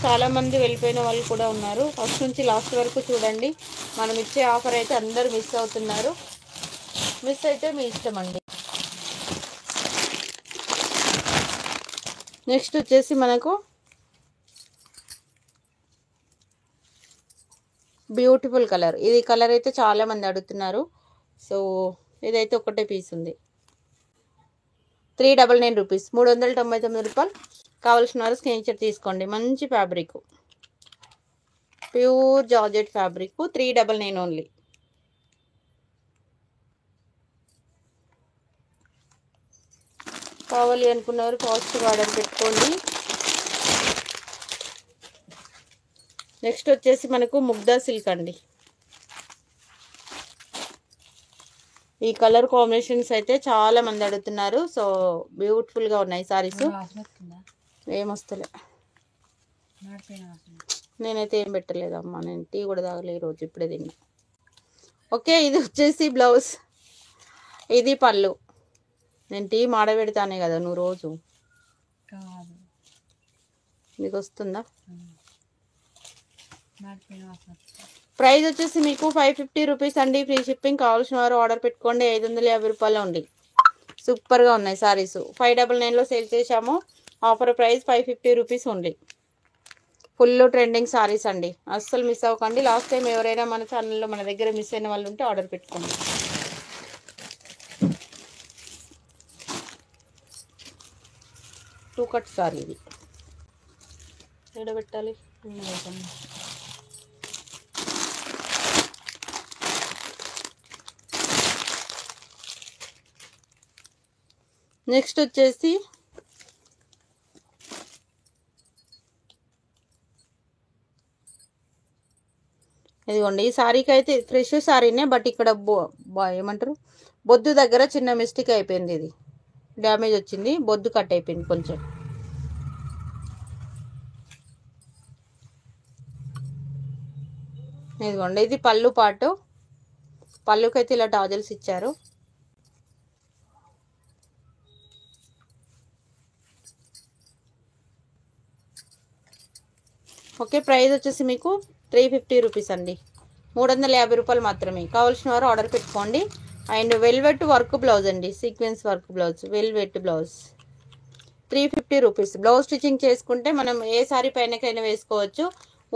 చాలామంది వెళ్ళిపోయిన వాళ్ళు కూడా ఉన్నారు. ఫస్ట్ నుంచి లాస్ట్ వరకు చూడండి. మనం ఇచ్చే ఆఫర్ అయితే అందరూ మిస్ అవుతున్నారు. మిస్ అయితే మీ ఇష్టం అండి. నెక్స్ట్ వచ్చేసి మనకు బ్యూటిఫుల్ కలర్. ఇది కలర్ అయితే చాలా మంది అడుగుతున్నారు. సో ఇదైతే ఒకటే పీస్ ఉంది. 399 రూపీస్, 399 రూపాయలు. కావాల్సిన వారు స్క్రీన్ షాట్ తీసుకోండి. మంచి fabric, pure georgette fabric. 399 only. కావాలి అనుకున్నవారు ఫాస్ట్గా ఆర్డర్ పెట్టుకోండి. నెక్స్ట్ వచ్చేసి మనకు ముగ్దా సిల్క్ అండి. ఈ కలర్ కాంబినేషన్స్ అయితే చాలా మంది అడుగుతున్నారు. సో బ్యూటిఫుల్గా ఉన్నాయి సారీస్. ఏమొస్తలే, నేనైతే ఏం పెట్టలేదమ్మా. నేను టీ కూడా తాగలే ఈరోజు, ఇప్పుడే తిన్నా. ఓకే, ఇది వచ్చేసి బ్లౌజ్, ఇది పళ్ళు. నేను టీ మాడబెడతానే కదా నువ్వు రోజు. మీకు వస్తుందా? ప్రైస్ వచ్చేసి మీకు 550 రూపీస్ అండి. Free shipping. కావాల్సిన వారు ఆర్డర్ పెట్టుకోండి. 550 రూపాయలు ఉంది. సూపర్గా ఉన్నాయి సారీస్. 599లో సేల్ చేశాము. Offer price 550 rupees only. Full trending saris అండి, అస్సలు మిస్ అవ్వకండి. లాస్ట్ టైం ఎవరైనా మన ఛానల్లో మన దగ్గర మిస్ అయిన వాళ్ళు ఉంటే ఆర్డర్ పెట్టుకోండి. టూ కట్ సారీ ఇది. ఎక్కడ పెట్టాలి? నెక్స్ట్ వచ్చేసి ఇదిగోండి. ఈ సారీకి అయితే ఫ్రెష్ సారీనే, బట్ ఇక్కడ ఏమంటారు బొద్దు దగ్గర చిన్న మిస్టేక్ అయిపోయింది. ఇది డ్యామేజ్ వచ్చింది, బొద్దు కట్ అయిపోయింది కొంచెం. ఇదిగోండి, ఇది పళ్ళు పాటు. పళ్ళుకైతే ఇలా టాజల్స్ ఇచ్చారు. ఓకే, ప్రైస్ వచ్చేసి మీకు 350 రూపీస్ అండి. 350 రూపాయలు మాత్రమే. కావాల్సిన వారు ఆర్డర్ పెట్టుకోండి. అండ్ వెల్వెట్ వర్క్ బ్లౌజ్ అండి, sequence work blouse, velvet blouse. 350 rupees. Blouse stitching చేసుకుంటే మనం ఏ సారీ పైనకైనా వేసుకోవచ్చు.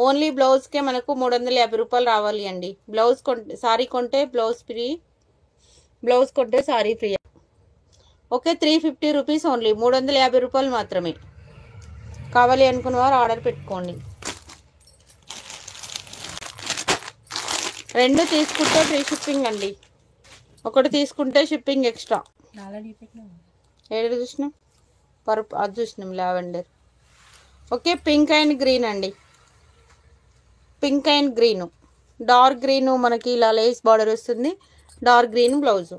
ఓన్లీ బ్లౌజ్కే మనకు 350 రూపాయలు రావాలి అండి. బ్లౌజ్ కొంటే సారీ కొంటే బ్లౌజ్ ఫ్రీ, బ్లౌజ్ కొంటే sorry free. Okay, 350 rupees only. 350 రూపాయలు మాత్రమే. కావాలి అనుకున్న వారు ఆర్డర్ పెట్టుకోండి. 2 తీసుకుంటే ఫ్రీ షిప్పింగ్ అండి. 1 తీసుకుంటే షిప్పింగ్ ఎక్స్ట్రా. ఏడు చూసినాం, పరుపు అది చూసినాం, lavender. Okay, pink and green అండి. Pink and green, dark green. మనకి ఇలా లేస్ బార్డర్ వస్తుంది. Dark green blouse,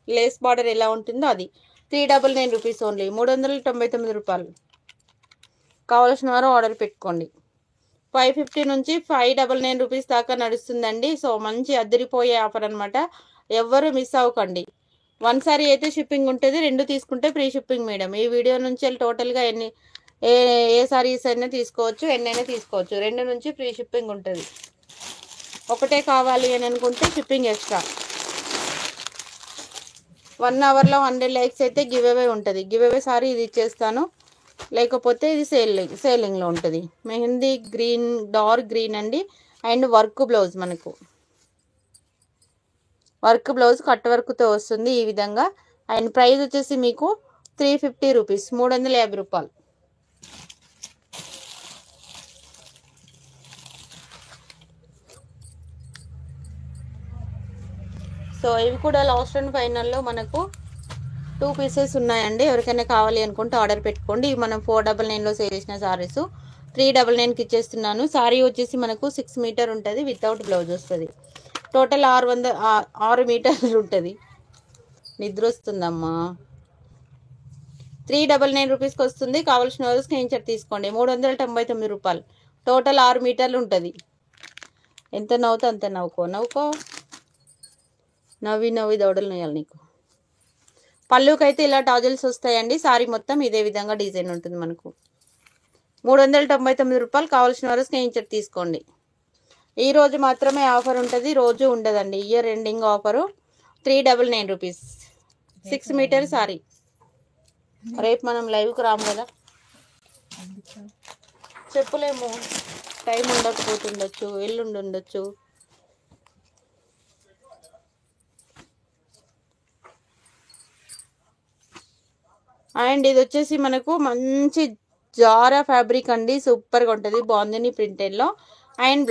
lace border ఎలా ఉంటుందో అది. 399 రూపీస్ ఓన్లీ. 399 రూపాయలు. కావాల్సిన వారు ఆర్డర్ పెట్టుకోండి. 550 నుంచి 599 రూపీస్ దాకా నడుస్తుందండి. సో మంచి అద్దరిపోయే ఆఫర్ అనమాట. ఎవ్వరు మిస్ అవ్వకండి. 1 సారీ అయితే షిప్పింగ్ ఉంటుంది. 2 తీసుకుంటే ఫ్రీ షిప్పింగ్ మేడం. ఈ వీడియో నుంచి టోటల్గా ఏ సారీస్ అయినా తీసుకోవచ్చు, ఎన్నైనా తీసుకోవచ్చు. 2 నుంచి ఫ్రీ షిప్పింగ్ ఉంటుంది. ఒకటే కావాలి అని అనుకుంటే షిప్పింగ్ ఎక్స్ట్రా. 1 అవర్లో 100 లైక్స్ అయితే గివ్ అవే ఉంటుంది. గివ్ అవే సారీ ఇది ఇచ్చేస్తాను, లేకపోతే ఇది సేలింగ్లో ఉంటుంది. మెహందీ గ్రీన్, డార్క్ గ్రీన్ అండి. అండ్ వర్క్ బ్లౌజ్ మనకు. వర్క్ బ్లౌజ్ కట్ వర్క్తో వస్తుంది ఈ విధంగా. అండ్ ప్రైస్ వచ్చేసి మీకు 350 రూపీస్, 350 రూపాయలు. సో ఇవి కూడా లాస్ట్ అండ్ ఫైనల్లో మనకు 2 పీసెస్ ఉన్నాయండి. ఎవరికైనా కావాలి అనుకుంటే ఆర్డర్ పెట్టుకోండి. ఇవి మనం 499లో సేల్ చేసిన సారీస్ 399కి ఇచ్చేస్తున్నాను. సారీ వచ్చేసి మనకు 6 మీటర్ ఉంటుంది, వితౌట్ బ్లౌజ్ వస్తుంది. టోటల్ 6 మీటర్లు ఉంటుంది. నిద్ర వస్తుందమ్మా. 399 రూపీస్కి వస్తుంది. కావాల్సిన వాళ్ళు స్క్రీన్ షాట్ తీసుకోండి. 399 రూపాయలు. టోటల్ 6 మీటర్లు ఉంటుంది. ఎంత నవ్వుతా అంత నవ్వుకో. నవ్వి దౌడలు నొయ్యాలి నీకు. పళ్ళుకైతే ఇలా టాజల్స్ వస్తాయండి. సారీ మొత్తం ఇదే విధంగా డిజైన్ ఉంటుంది మనకు. 399 రూపాయలు. కావాల్సిన వారు స్క్రీన్ షాట్ తీసుకోండి. ఈ రోజు మాత్రమే ఆఫర్ ఉంటుంది, రోజు ఉండదండి. Year ending offer 399 rupees, 6 meter sari. రేపు మనం లైవ్కి రాము కదా, చెప్పలేము. టైం ఉండకపోతుండొచ్చు, ఎల్లుండి ఉండొచ్చు. అండ్ ఇది వచ్చేసి మనకు మంచి జారా ఫ్యాబ్రిక్ అండి, సూపర్గా ఉంటుంది. బాందిని ప్రింటెడ్లో. అండ్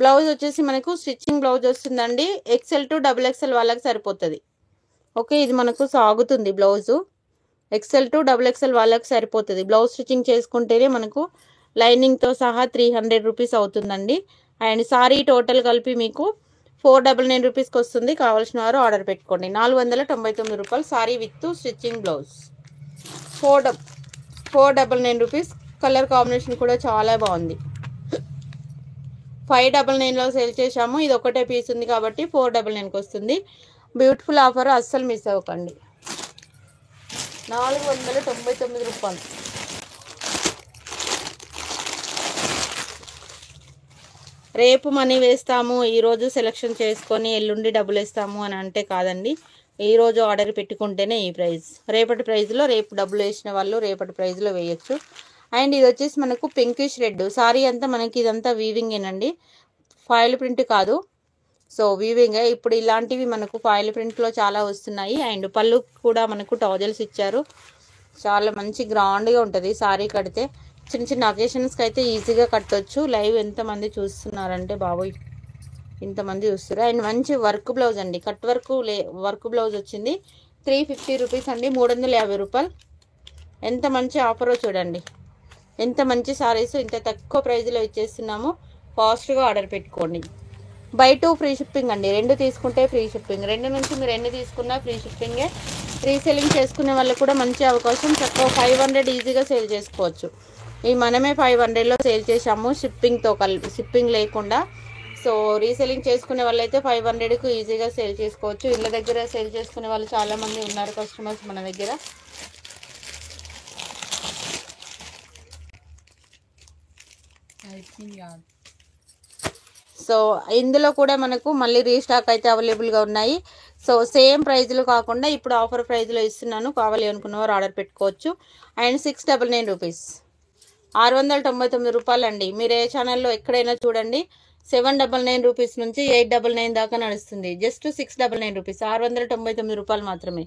బ్లౌజ్ వచ్చేసి మనకు స్టిచ్చింగ్ బ్లౌజ్ వస్తుందండి. XL to XXL వాళ్ళకి సరిపోతుంది. ఓకే, ఇది మనకు సాగుతుంది బ్లౌజు. XL to XXL వాళ్ళకి సరిపోతుంది. బ్లౌజ్ స్టిచ్చింగ్ చేసుకుంటేనే మనకు లైనింగ్తో సహా 300 రూపీస్ అవుతుందండి. అండ్ సారీ టోటల్ కలిపి మీకు 499 రూపీస్కి వస్తుంది. కావాల్సిన వారు ఆర్డర్ పెట్టుకోండి. 499 రూపాయలు sorry with stitching blouse. 499 rupees. Colour combination కూడా చాలా బాగుంది. 599లో సేల్ చేసాము. ఇది ఒకటే పీస్ ఉంది కాబట్టి 499కి వస్తుంది. బ్యూటిఫుల్ ఆఫర్, అస్సలు మిస్ అవ్వకండి. 499 రూపాయలు. రేపు మనీ వేస్తాము, ఈరోజు సెలెక్షన్ చేసుకొని ఎల్లుండి డబ్బులు వేస్తాము అని అంటే కాదండి. ఈరోజు ఆర్డర్ పెట్టుకుంటేనే ఈ ప్రైస్. రేపటి ప్రైస్లో రేపు డబ్బులు వేసిన వాళ్ళు రేపటి ప్రైస్లో వేయచ్చు. అండ్ ఇది వచ్చేసి మనకు పింకిష్ రెడ్. సారీ అంతా మనకి ఇదంతా వీవింగేనండి, ఫాయిల్ ప్రింట్ కాదు. సో వీవింగే. ఇప్పుడు ఇలాంటివి మనకు ఫాయిల్ ప్రింట్లో చాలా వస్తున్నాయి. అండ్ పళ్ళు కూడా మనకు టాజల్స్ ఇచ్చారు. చాలా మంచి గ్రాండ్గా ఉంటుంది సారీ కడితే. చిన్న చిన్న అకేషన్స్కి అయితే ఈజీగా కట్టొచ్చు. లైవ్ ఎంతమంది చూస్తున్నారంటే బాబోయ్, ఇంతమంది చూస్తారు. అండ్ మంచి వర్క్ బ్లౌజ్ అండి, కట్ వర్క్ బ్లౌజ్ వచ్చింది. 350 రూపీస్ అండి, 350 రూపాయలు. ఎంత మంచి ఆఫరో చూడండి. ఎంత మంచి సారీస్ ఇంత తక్కువ ప్రైస్లో ఇచ్చేస్తున్నాము. ఫాస్ట్గా ఆర్డర్ పెట్టుకోండి. బై 2 ఫ్రీ షిప్పింగ్ అండి. 2 తీసుకుంటే ఫ్రీ షిప్పింగ్. 2 నుంచి మీరు ఎన్ని తీసుకున్నా ఫ్రీ షిప్పింగే. రీసెల్లింగ్ చేసుకునే వాళ్ళకి కూడా మంచి అవకాశం. చక్కగా 500 ఈజీగా సేల్ చేసుకోవచ్చు. ఈ మనమే 500లో సేల్ చేసాము షిప్పింగ్తో కలిపి, షిప్పింగ్ లేకుండా. సో రీసెల్లింగ్ చేసుకునే వాళ్ళైతే 500కు ఈజీగా సేల్ చేసుకోవచ్చు. ఇళ్ళ దగ్గర సేల్ చేసుకునే వాళ్ళు చాలామంది ఉన్నారు కస్టమర్స్ మన దగ్గర. సో ఇందులో కూడా మనకు మళ్ళీ రీస్టాక్ అయితే అవైలబుల్గా ఉన్నాయి. సో సేమ్ ప్రైజ్లు కాకుండా ఇప్పుడు ఆఫర్ ప్రైజ్లో ఇస్తున్నాను. కావాలి అనుకున్నవారు ఆర్డర్ పెట్టుకోవచ్చు. అండ్ 699 రూపీస్, 699 రూపాయలు అండి. మీరు ఏ ఛానల్లో ఎక్కడైనా చూడండి 799 రూపీస్ నుంచి 899 దాకా నడుస్తుంది. జస్ట్ 699 రూపీస్, 699 రూపాయలు మాత్రమే.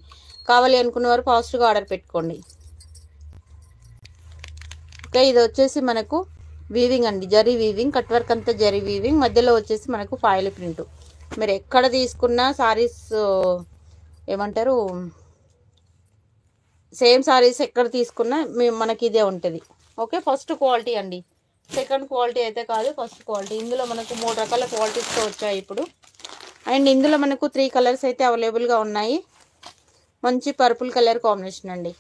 కావాలి అనుకున్నవారు ఫాస్ట్గా ఆర్డర్ పెట్టుకోండి. ఓకే, ఇది వచ్చేసి మనకు వీవింగ్ అండి, జరీ వీవింగ్. కట్ వర్క్ అంతా జరీ వీవింగ్, మధ్యలో వచ్చేసి మనకు ఫాయిల్ ప్రింట్. మీరు ఎక్కడ తీసుకున్నా సారీస్ ఏమంటారు, సేమ్ సారీస్ ఎక్కడ తీసుకున్నా మనకి ఇదే ఉంటుంది. ఓకే, ఫస్ట్ క్వాలిటీ అండి, సెకండ్ క్వాలిటీ అయితే కాదు, ఫస్ట్ క్వాలిటీ. ఇందులో మనకు 3 రకాల క్వాలిటీస్తో వచ్చాయి ఇప్పుడు. అండ్ ఇందులో మనకు 3 కలర్స్ అయితే అవైలబుల్గా ఉన్నాయి. మంచి పర్పుల్ కలర్ కాంబినేషన్ అండి.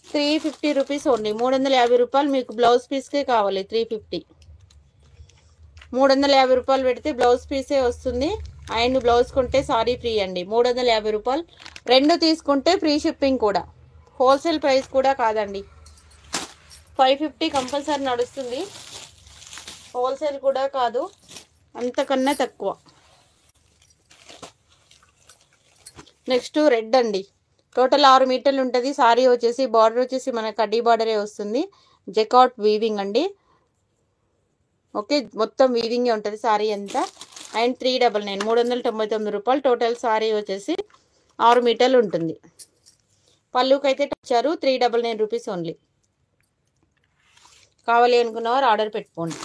350 రూపీస్ ఓన్లీ, 350 రూపాయలు. మీకు బ్లౌజ్ పీస్కే కావాలి 350. 350 రూపాయలు పెడితే బ్లౌజ్ పీసే వస్తుంది. అండ్ బ్లౌజ్ కొంటే సారీ ఫ్రీ అండి. 350 రూపాయలు. 2 తీసుకుంటే ఫ్రీ షిప్పింగ్ కూడా. హోల్సేల్ ప్రైస్ కూడా కాదండి. 550 కంపల్సరీ నడుస్తుంది. హోల్సేల్ కూడా కాదు, అంతకన్నా తక్కువ. నెక్స్ట్ రెడ్ అండి. టోటల్ 6 మీటర్లు ఉంటుంది. సారీ వచ్చేసి బార్డర్ వచ్చేసి మన కడ్డీ బార్డరే వస్తుంది. జెకాట్ వీవింగ్ అండి. ఓకే, మొత్తం వీవింగే ఉంటుంది సారీ అంతా. అండ్ 399 399 రూపాయలు. టోటల్ సారీ వచ్చేసి 6 మీటర్లు ఉంటుంది. పళ్ళుకి అయితే ఇచ్చారు 399 రూపీస్ ఓన్లీ. కావాలి అనుకున్నవారు ఆర్డర్ పెట్టుకోండి.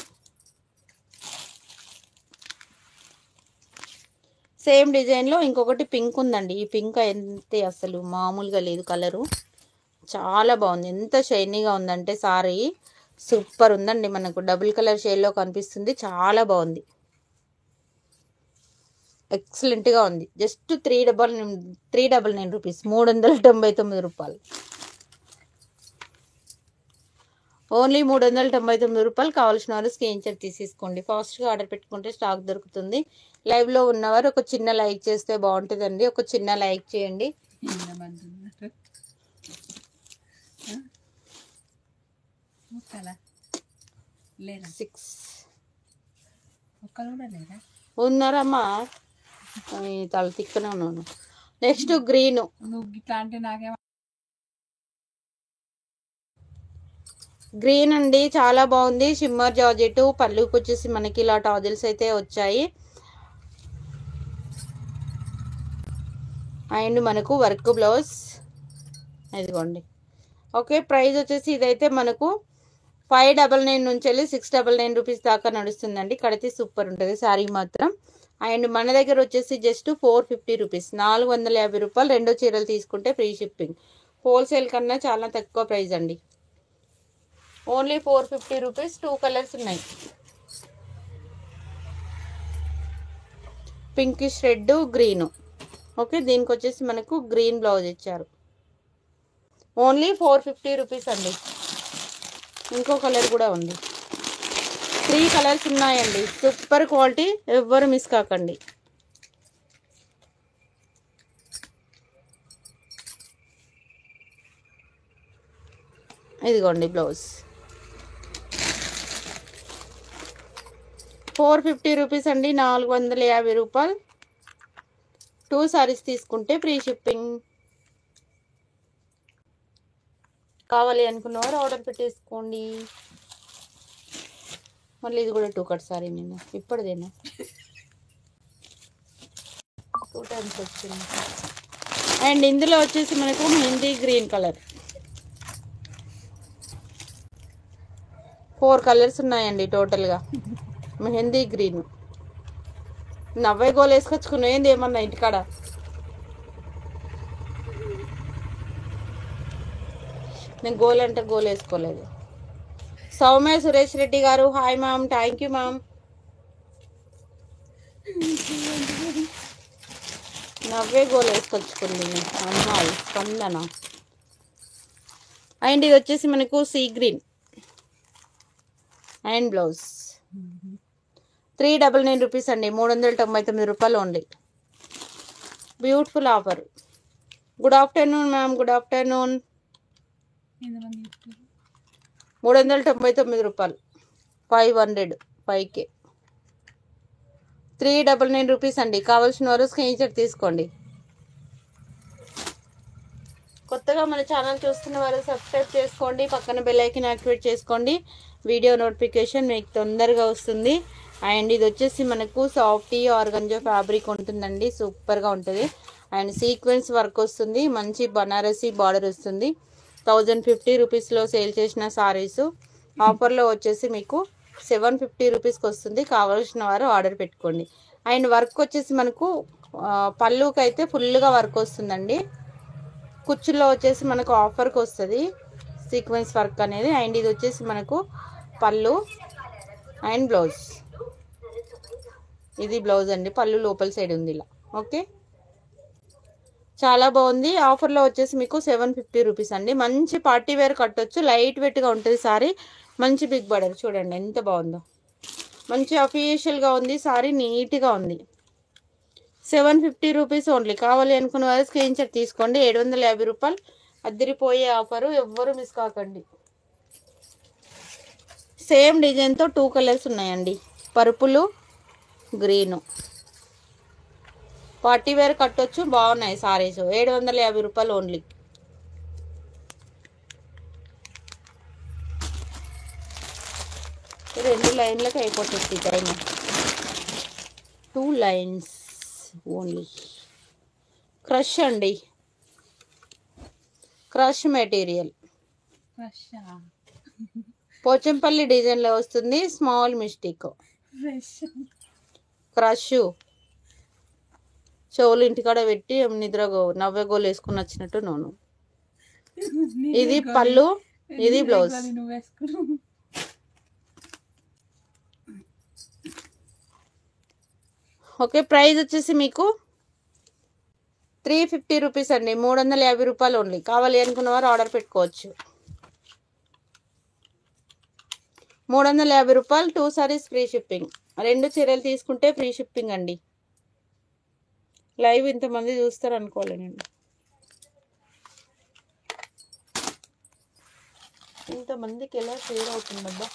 సేమ్ డిజైన్లో ఇంకొకటి పింక్ ఉందండి. ఈ పింక్ అయితే అసలు మామూలుగా లేదు, కలరు చాలా బాగుంది. ఎంత షైనీగా ఉందంటే సారీ సూపర్ ఉందండి. మనకు డబుల్ కలర్ షేడ్లో కనిపిస్తుంది, చాలా బాగుంది, ఎక్సలెంట్గా ఉంది. జస్ట్ 399 రూపీస్, 399 రూపాయలు ఓన్లీ 399 రూపాయలు. కావాల్సిన వారు స్క్రీన్ షాట్ తీసేసుకోండి. ఫాస్ట్గా ఆర్డర్ పెట్టుకుంటే స్టాక్ దొరుకుతుంది. లైవ్లో ఉన్నవారు ఒక చిన్న లైక్ చేస్తే బాగుంటుందండి. ఒక చిన్న లైక్ చేయండి. 6 ఉన్నారమ్మా, తల తిక్కనే ఉన్నాను. Next green. గ్రీన్ అండి, చాలా బాగుంది. Shimmer georgette. పళ్ళుకి వచ్చేసి మనకి ఇలా టాజిల్స్ అయితే వచ్చాయి. అండ్ మనకు వర్క్ బ్లౌజ్ ఇదిగోండి. ఓకే, ప్రైస్ వచ్చేసి ఇదైతే మనకు 599 నుంచి వెళ్ళి 699 రూపీస్ దాకా నడుస్తుందండి. కడితే సూపర్ ఉంటుంది శారీ మాత్రం. అండ్ మన దగ్గర వచ్చేసి జస్ట్ 450 రూపీస్, 450 రూపాయలు. 2 చీరలు తీసుకుంటే ఫ్రీ షిప్పింగ్. హోల్సేల్ కన్నా చాలా తక్కువ ప్రైస్ అండి. Only 450 rupees. 2 కలర్స్ ఉన్నాయి, పింకిష్ రెడ్, గ్రీన్. ఓకే, దీనికి వచ్చేసి మనకు గ్రీన్ బ్లౌజ్ ఇచ్చారు. ఓన్లీ 450 రూపీస్ అండి. ఇంకో కలర్ కూడా ఉంది. 3 కలర్స్ ఉన్నాయండి. సూపర్ క్వాలిటీ, ఎవ్వరు మిస్ కాకండి. ఇదిగోండి బ్లౌజ్. 450 రూపీస్ అండి, 450 రూపాయలు. 2 సారీస్ తీసుకుంటే ఫ్రీ షిప్పింగ్. కావాలి అనుకున్నవారు ఆర్డర్ పెట్టేసుకోండి. మళ్ళీ ఇది కూడా 2 కట్ సారీ. నేను ఇప్పటిదేనా 2 టైమ్స్ వచ్చింది. అండ్ ఇందులో వచ్చేసి మనకు మెహందీ గ్రీన్ కలర్. 4 కలర్స్ ఉన్నాయండి టోటల్గా. మెహందీ గ్రీన్. నవ్వే గోలు వేసుకొచ్చుకున్నావు ఏంది ఏమన్నా ఇంటికాడ? నేను గోల్ అంటే గోల్ వేసుకోలేదు. సౌమ్య సురేష్ రెడ్డి గారు hi ma'am, thank you ma'am. నవ్వే గోల్ వేసుకొచ్చుకుంది అమ్మాయి స్పందన. అండ్ ఇది వచ్చేసి మనకు sea green and blouse. 399 rupees అండి, 399 రూపాయలు only. Beautiful offer. Good afternoon ma'am, good afternoon. 399 రూపాయలు, 500 399 రూపీస్ అండి. కావాల్సిన వారు స్క్రీన్ షాట్ తీసుకోండి. కొత్తగా మన ఛానల్ చూస్తున్న వారు సబ్స్క్రైబ్ చేసుకోండి. పక్కన బెల్ ఐకాన్ యాక్టివేట్ చేసుకోండి. వీడియో నోటిఫికేషన్ మీకు తొందరగా వస్తుంది. అండ్ ఇది వచ్చేసి మనకు సాఫ్టీ ఆర్గంజా ఫ్యాబ్రిక్ ఉంటుందండి, సూపర్గా ఉంటుంది. అండ్ సీక్వెన్స్ వర్క్ వస్తుంది, మంచి బనారసీ బార్డర్ వస్తుంది. 1050 రూపీస్లో సేల్ చేసిన సారీస్ ఆఫర్లో వచ్చేసి మీకు 750 రూపీస్కి వస్తుంది. కావాల్సిన వారు ఆర్డర్ పెట్టుకోండి. అండ్ వర్క్ వచ్చేసి మనకు పళ్ళుకి అయితే ఫుల్గా వర్క్ వస్తుందండి. కుచ్చుల్లో వచ్చేసి మనకు ఆఫర్కి వస్తుంది సీక్వెన్స్ వర్క్ అనేది. అండ్ ఇది వచ్చేసి మనకు పళ్ళు అండ్ బ్లౌజ్. ఇది బ్లౌజ్ అండి, పళ్ళు లోపల సైడ్ ఉంది ఇలా. ఓకే, చాలా బాగుంది. ఆఫర్లో వచ్చేసి మీకు 750 రూపీస్ అండి. మంచి పార్టీ వేర్ కట్టొచ్చు, లైట్ వెయిట్గా ఉంటుంది సారీ. మంచి బిగ్ బార్డర్ చూడండి ఎంత బాగుందో, మంచి అఫీషియల్గా ఉంది సారీ, నీట్గా ఉంది. 750 రూపీస్ ఓన్లీ. కావాలి అనుకున్న వారు స్క్రీన్ షాట్ తీసుకోండి. 750 రూపాయలు అద్దరిపోయే ఆఫరు, ఎవ్వరు మిస్ కాకండి. సేమ్ డిజైన్తో 2 కలర్స్ ఉన్నాయండి, పర్పుల్, గ్రీను. పార్టీ వేర్ కట్టొచ్చు, బాగున్నాయి సారీస్. 750 రూపాయలు ఓన్లీ. 2 లైన్లకు అయిపోతుంది టైం. 2 lines only. క్రష్ అండి, క్రష్ మెటీరియల్. పోచంపల్లి డిజైన్లో వస్తుంది, స్మాల్ మిస్టేక్. క్రష్ చెవులు ఇంటికాడ పెట్టి నవ్వే గోలు వేసుకుని వచ్చినట్టు నూనె. ఇది పళ్ళు, ఇది బ్లౌజ్. ఓకే, ప్రైస్ వచ్చేసి మీకు 350 రూపీస్ అండి, 350 రూపాయలు ఓన్లీ. కావాలి అనుకున్న వారు ఆర్డర్ పెట్టుకోవచ్చు. 350 రూపాయలు, 2 సారీస్ ఫ్రీ షిప్పింగ్. 2 చీరలు తీసుకుంటే ఫ్రీ షిప్పింగ్ అండి. లైవ్ ఇంతమంది చూస్తారు అనుకోలేనండి, ఇంతమందికి ఎలా షేర్ అవుతుందబ్బా.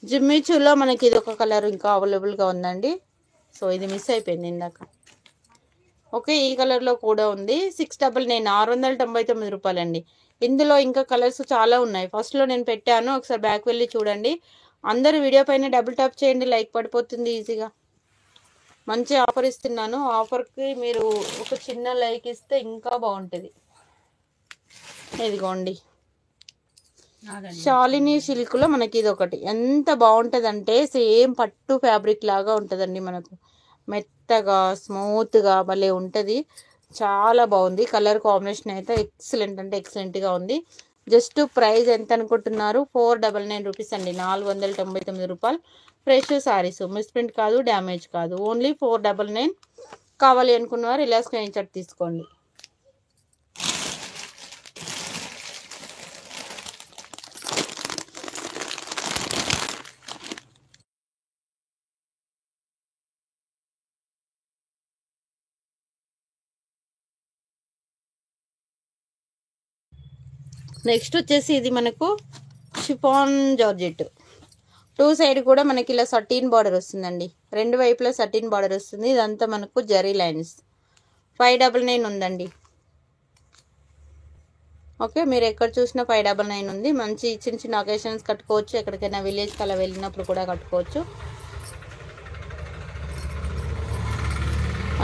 జిమ్మిచూలో మనకి ఇది ఒక కలర్ ఇంకా అవైలబుల్గా ఉందండి. సో ఇది మిస్ అయిపోయింది ఇందాక. ఓకే, ఈ కలర్లో కూడా ఉంది. 699, 699 రూపాయలండి. ఇందులో ఇంకా కలర్స్ చాలా ఉన్నాయి. ఫస్ట్లో నేను పెట్టాను, ఒకసారి బ్యాక్ వెళ్ళి చూడండి. అందరూ వీడియో పైన డబుల్ ట్యాప్ చేయండి, లైక్ పడిపోతుంది ఈజీగా. మంచి ఆఫర్ ఇస్తున్నాను. ఆఫర్కి మీరు ఒక చిన్న లైక్ ఇస్తే ఇంకా బాగుంటుంది. ఇదిగోండి, శాలిని సిల్క్లో మనకి ఇది ఒకటి. ఎంత బాగుంటుంది అంటే సేమ్ పట్టు ఫ్యాబ్రిక్ లాగా ఉంటుందండి. మనకు మెత్తగా స్మూత్గా భలే ఉంటుంది. చాలా బాగుంది. కలర్ కాంబినేషన్ అయితే ఎక్సలెంట్ అంటే ఎక్సలెంట్గా ఉంది. జస్ట్ ప్రైస్ ఎంత అనుకుంటున్నారు? 499 రూపీస్ అండి, 499 రూపాయలు. ఫ్రెష్ సారీస్, మిస్ప్రింట్ కాదు, డ్యామేజ్ కాదు, ఓన్లీ 499. కావాలి అనుకున్నవారు ఇలా స్క్రీన్ షాట్ తీసుకోండి. నెక్స్ట్ వచ్చేసి ఇది మనకు షిఫాన్ జార్జెట్. 2 సైడ్ కూడా మనకి ఇలా సటీన్ బార్డర్ వస్తుందండి, 2 వైపులా సటీన్ బార్డర్ వస్తుంది. ఇదంతా మనకు జరీ లైన్స్. 599 ఉందండి. ఓకే, మీరు ఎక్కడ చూసినా 599 ఉంది. మంచి చిన్న చిన్న అకేషన్స్ కట్టుకోవచ్చు, ఎక్కడికైనా విలేజ్కి అలా వెళ్ళినప్పుడు కూడా కట్టుకోవచ్చు.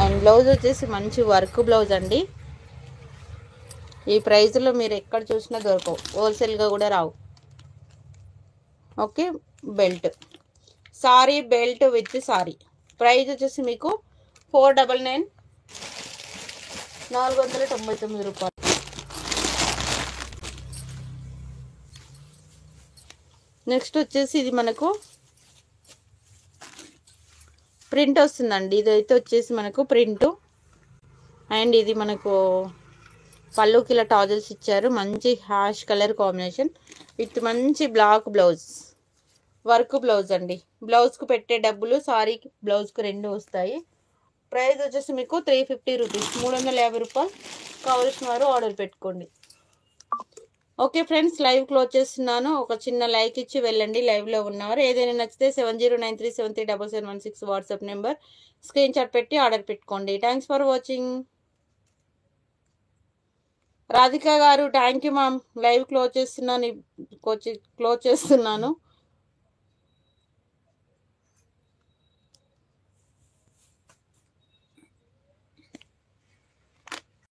అండ్ బ్లౌజ్ వచ్చేసి మంచి వర్క్ బ్లౌజ్ అండి. ఈ ప్రైస్లో మీరు ఎక్కడ చూసినా దొరకవు, హోల్సేల్గా కూడా రావు. Okay, belt, sari belt with sari. Price వచ్చేసి మీకు 499, 499 రూపాయలు. నెక్స్ట్ వచ్చేసి ఇది మనకు ప్రింట్ వస్తుందండి. ఇదైతే వచ్చేసి మనకు ప్రింట్. అండ్ ఇది మనకు పళ్ళుకి ఇలా టాజల్స్ ఇచ్చారు. మంచి హ్యాష్ కలర్ కాంబినేషన్ విత్ మంచి బ్లాక్ బ్లౌజ్, వర్క్ బ్లౌజ్ అండి. బ్లౌజ్కు పెట్టే డబ్బులు సారీకి బ్లౌజ్కు 2 వస్తాయి. ప్రైస్ వచ్చేసి మీకు 350 రూపీస్, 350 రూపాయలు. కావాల్సిన వారు ఆర్డర్ పెట్టుకోండి. ఓకే ఫ్రెండ్స్, లైవ్ క్లోజ్ చేస్తున్నాను. ఒక చిన్న లైక్ ఇచ్చి వెళ్ళండి లైవ్లో ఉన్నవారు. ఏదైనా నచ్చితే 7093737716 వాట్సాప్ నెంబర్, స్క్రీన్ షాట్ పెట్టి ఆర్డర్ పెట్టుకోండి. Thanks for watching. Radhika garu thank you ma'am. Live close చేస్తున్నాను.